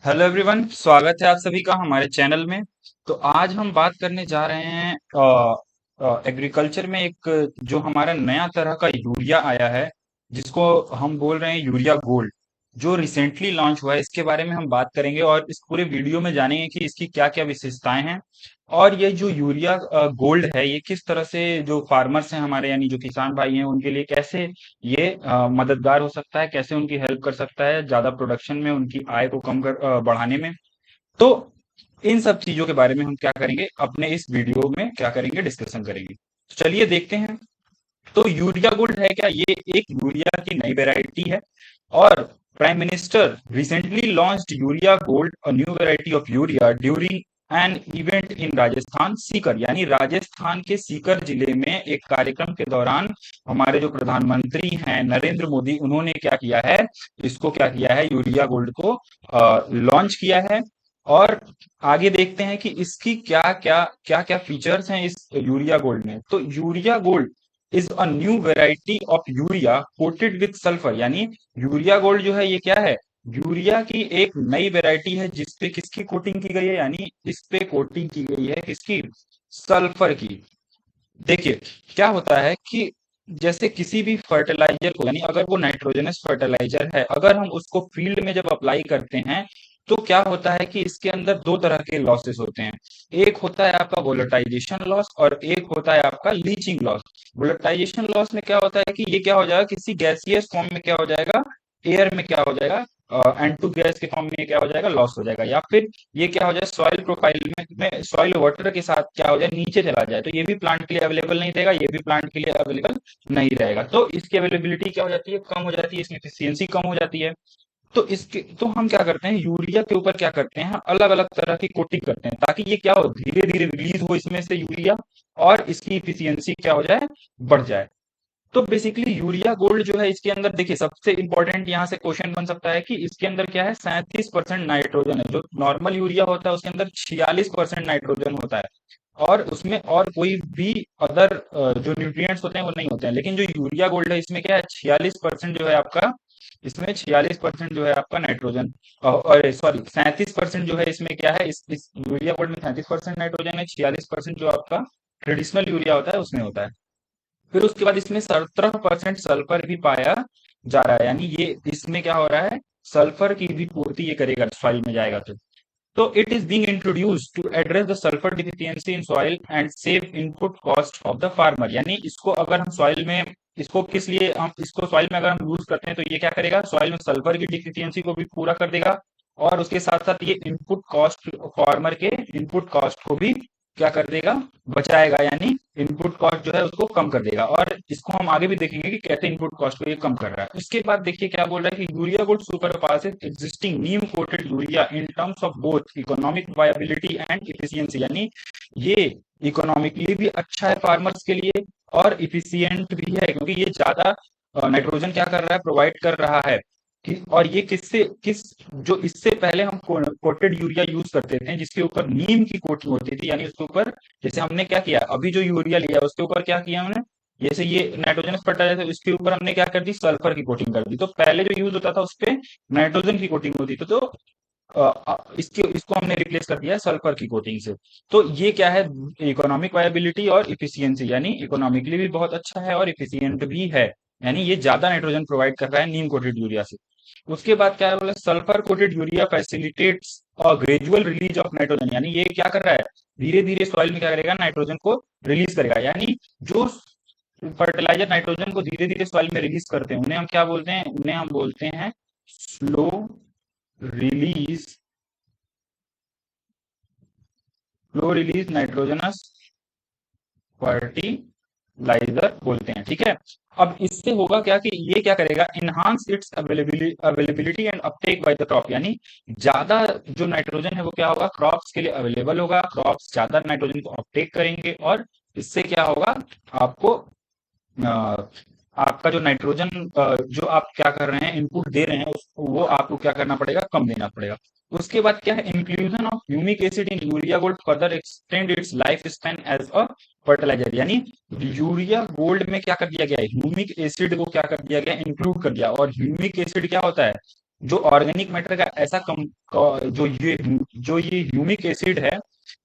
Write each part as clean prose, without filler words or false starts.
Hello everyone, स्वागत है आप सभी का हमारे चैनल में। तो आज हम बात करने जा रहे हैं एग्रीकल्चर में एक जो हमारा नया तरह का यूरिया आया है, जिसको हम बोल रहे हैं यूरिया गोल्ड, जो रिसेंटली लॉन्च हुआ है। इसके बारे में हम बात करेंगे और इस पूरे वीडियो में जानेंगे कि इसकी क्या क्या विशेषताएं हैं और ये जो यूरिया गोल्ड है ये किस तरह से जो फार्मर्स हैं हमारे, यानी जो किसान भाई हैं, उनके लिए कैसे ये मददगार हो सकता है, कैसे उनकी हेल्प कर सकता है ज्यादा प्रोडक्शन में, उनकी आय को बढ़ाने में। तो इन सब चीजों के बारे में हम क्या करेंगे, अपने इस वीडियो में क्या करेंगे, डिस्कशन करेंगे। तो चलिए देखते हैं। तो यूरिया गोल्ड है क्या? ये एक यूरिया की नई वेराइटी है और prime minister recently launched urea gold, a new variety of urea during an event in Rajasthan Sikar, यानी राजस्थान के सीकर जिले में एक कार्यक्रम के दौरान हमारे जो प्रधानमंत्री हैं नरेंद्र मोदी, उन्होंने क्या किया है, इसको क्या किया है, यूरिया गोल्ड को लॉन्च किया है। और आगे देखते हैं कि इसकी क्या क्या फीचर्स हैं इस यूरिया गोल्ड में। तो urea gold is a new variety of urea coated with sulphur, यानी यूरिया गोल्ड जो है ये क्या है, यूरिया की एक नई वेराइटी है जिसपे किसकी कोटिंग की गई है, यानी इस पे कोटिंग की गई है किसकी, सल्फर की। देखिए क्या होता है कि जैसे किसी भी फर्टिलाइजर को, यानी अगर वो नाइट्रोजनस फर्टिलाइजर है, अगर हम उसको फील्ड में जब अप्लाई करते हैं तो क्या होता है कि इसके अंदर दो तरह के लॉसेस होते हैं। एक होता है आपका वोलेटाइजेशन लॉस और एक होता है आपका लीचिंग लॉस। वोलेटाइजेशन लॉस में क्या होता है कि ये क्या हो जाएगा, किसी गैसियस फॉर्म में क्या हो जाएगा, एयर में क्या हो जाएगा, N2 गैस के फॉर्म में क्या हो जाएगा, लॉस हो जाएगा। या फिर ये क्या हो जाए, सॉइल प्रोफाइल में सॉइल वाटर के साथ क्या हो जाए, नीचे चला जाए, तो ये भी प्लांट के लिए अवेलेबल नहीं रहेगा, ये भी प्लांट के लिए अवेलेबल नहीं रहेगा। तो इसकी अवेलेबिलिटी क्या हो जाती है, कम हो जाती है, इसकी एफिशिएंसी कम हो जाती है। तो हम क्या करते हैं, यूरिया के ऊपर क्या करते हैं, अलग अलग तरह की कोटिंग करते हैं ताकि ये क्या हो, धीरे धीरे रिलीज हो इसमें से यूरिया और इसकी इफिशियंसी क्या हो जाए, बढ़ जाए। तो बेसिकली यूरिया गोल्ड जो है, इसके अंदर देखिए सबसे इंपॉर्टेंट यहाँ से क्वेश्चन बन सकता है कि इसके अंदर क्या है, 37% नाइट्रोजन है। जो नॉर्मल यूरिया होता है उसके अंदर 46% नाइट्रोजन होता है और उसमें और कोई भी अदर जो न्यूट्रिएंट्स होते हैं वो नहीं होते हैं। लेकिन जो यूरिया गोल्ड है इसमें क्या है, 46% जो है आपका, इसमें 46% जो है आपका नाइट्रोजन, और सॉरी 37% जो है इसमें क्या है, इस यूरिया गोल्ड में 37% नाइट्रोजन है, 46% जो आपका ट्रेडिशनल यूरिया होता है उसमें होता है। फिर उसके बाद इसमें 17% सल्फर भी पाया जा रहा है, यानी ये इसमें क्या हो रहा है, सल्फर की भी पूर्ति ये करेगा, सॉइल में जाएगा तो it is being introduced to address the sulphur deficiency in soil and save input cost of the farmer. यानी इसको अगर हम सॉइल में, इसको किस लिए हम इसको सॉइल में अगर हम यूज करते हैं तो ये क्या करेगा, सॉइल में सल्फर की डिफिशियंसी को भी पूरा कर देगा और उसके साथ साथ ये इनपुट कॉस्ट, फार्मर के इनपुट कॉस्ट को भी क्या कर देगा, बचाएगा, यानी इनपुट कॉस्ट जो है उसको कम कर देगा। और इसको हम आगे भी देखेंगे कि कैसे इनपुट कॉस्ट को ये कम कर रहा है। उसके बाद देखिए क्या बोल रहा है कि urea good super passes existing Neem coated urea in terms of both economic viability and efficiency, यानी ये इकोनॉमिकली भी अच्छा है फार्मर्स के लिए और इफिशियंट भी है, क्योंकि ये ज्यादा नाइट्रोजन क्या कर रहा है, प्रोवाइड कर रहा है और ये किससे किस जो इससे पहले हम कोटेड यूरिया यूज करते थे जिसके ऊपर नीम की कोटिंग होती थी, यानी उसके ऊपर, जैसे हमने क्या किया, अभी जो यूरिया लिया उसके ऊपर क्या किया हमने, जैसे ये नाइट्रोजन फर्टिलाइजर इसके ऊपर हमने क्या कर दी, सल्फर की कोटिंग कर दी। तो पहले जो यूज होता था उस पे नाइट्रोजन की कोटिंग होती थी, तो इसके इसको हमने रिप्लेस कर दिया सल्फर की कोटिंग से। तो ये क्या है, इकोनॉमिक वायबिलिटी और इफिशियंसी, यानी इकोनॉमिकली भी बहुत अच्छा है और इफिशियंट भी है, यानी ये ज्यादा नाइट्रोजन प्रोवाइड कर रहा है नीम कोटेड यूरिया से। उसके बाद क्या है बोला, sulphur coated urea facilitates a gradual release of nitrogen, यानी ये क्या कर रहा है, धीरे धीरे सॉइल में क्या करेगा, नाइट्रोजन को रिलीज करेगा। यानी जो फर्टिलाइजर नाइट्रोजन को धीरे धीरे सॉइल में रिलीज करते हैं उन्हें हम क्या बोलते हैं, उन्हें हम बोलते हैं slow release, slow release nitrogenous fertiliser बोलते हैं, ठीक है। अब इससे होगा क्या कि ये क्या करेगा, enhance it's availability and Uptake by the crop, यानी ज्यादा जो नाइट्रोजन है वो क्या होगा, क्रॉप्स के लिए अवेलेबल होगा, क्रॉप्स ज्यादा नाइट्रोजन को अपटेक करेंगे और इससे क्या होगा, आपको अ, आपका जो नाइट्रोजन जो आप क्या कर रहे हैं, इनपुट दे रहे हैं वो आपको क्या करना पड़ेगा, कम देना पड़ेगा। उसके बाद क्या है, inclusion of humic acid in urea gold further extend its life span as a fertiliser, यानी यूरिया गोल्ड में क्या कर दिया गया है, ह्यूमिक एसिड को क्या कर दिया गया, इंक्लूड कर दिया। और ह्यूमिक एसिड क्या होता है, जो ऑर्गेनिक मैटर का ऐसा जो ये ह्यूमिक एसिड है,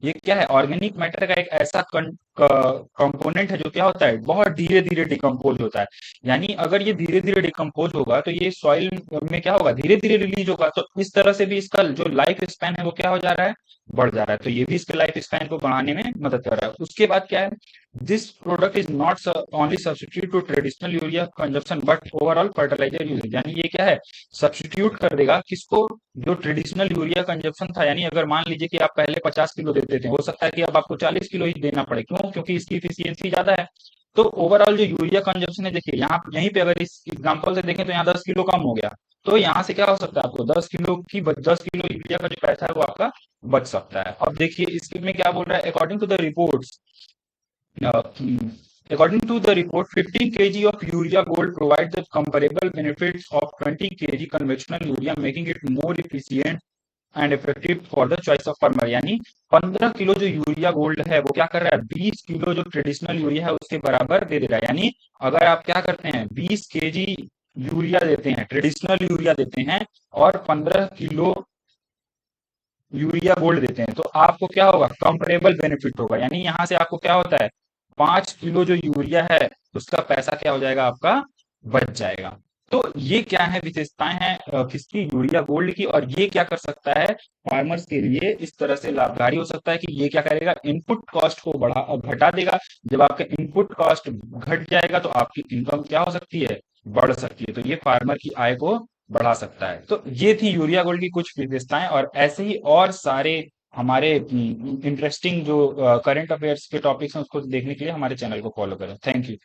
ये क्या है, ऑर्गेनिक मैटर का एक ऐसा कंपोनेंट है जो क्या होता है, बहुत धीरे धीरे डिकम्पोज होता है। यानी अगर ये धीरे धीरे डिकम्पोज होगा तो ये सॉइल में क्या होगा, धीरे धीरे रिलीज होगा। तो इस तरह से भी इसका जो लाइफ स्पैन है वो क्या हो जा रहा है, बढ़ जा रहा है। तो ये भी इसके लाइफ स्पैन को बढ़ाने में मदद कर रहा है। उसके बाद क्या है, this product is not only substitute to traditional urea consumption but overall fertiliser use. यानी ये क्या है, सब्सटीट्यूट कर देगा किसको, जो ट्रेडिशनल यूरिया कंजप्शन था। यानी अगर मान लीजिए कि आप पहले 50 किलो देते थे, हो सकता है कि अब आपको 40 किलो ही देना पड़े। क्यों? क्योंकि इसकी इफिशियंसी ज्यादा है। तो ओवरऑल जो यूरिया कंजप्शन है, देखिए यहाँ यहीं पे अगर इस एग्जांपल से देखें तो यहाँ 10 किलो कम हो गया। तो यहाँ से क्या हो सकता है, आपको 10 किलो यूरिया का जो पैसा है वो आपका बच सकता है। अब देखिए इसके में क्या बोल रहा है, according to the reports, according to the report, 15 kg of urea gold provides the comparable benefits of 20 kg conventional urea, making it more efficient and effective for the choice of farmer. यानी 15 kilo जो urea gold है वो क्या कर रहा है, 20 kilo जो traditional urea है उसके बराबर दे दे रहा है। यानी अगर आप क्या करते हैं, 20 kg यूरिया देते हैं, ट्रेडिशनल यूरिया देते हैं, और 15 किलो यूरिया गोल्ड देते हैं, तो आपको क्या होगा, कंपेरेबल बेनिफिट होगा। यानी यहाँ से आपको क्या होता है, 5 किलो जो यूरिया है उसका पैसा क्या हो जाएगा, आपका बच जाएगा। तो ये क्या है, विशेषताएं हैं किसकी, यूरिया गोल्ड की। और ये क्या कर सकता है, फार्मर्स के लिए इस तरह से लाभकारी हो सकता है कि ये क्या करेगा, इनपुट कॉस्ट को घटा देगा। जब आपका इनपुट कॉस्ट घट जाएगा तो आपकी इनकम क्या हो सकती है, बढ़ सकती है। तो ये फार्मर की आय को बढ़ा सकता है। तो ये थी यूरिया गोल्ड की कुछ विशेषताएं, और ऐसे ही और सारे हमारे इंटरेस्टिंग जो करंट अफेयर्स के टॉपिक्स हैं उसको देखने के लिए हमारे चैनल को फॉलो करें। Thank you.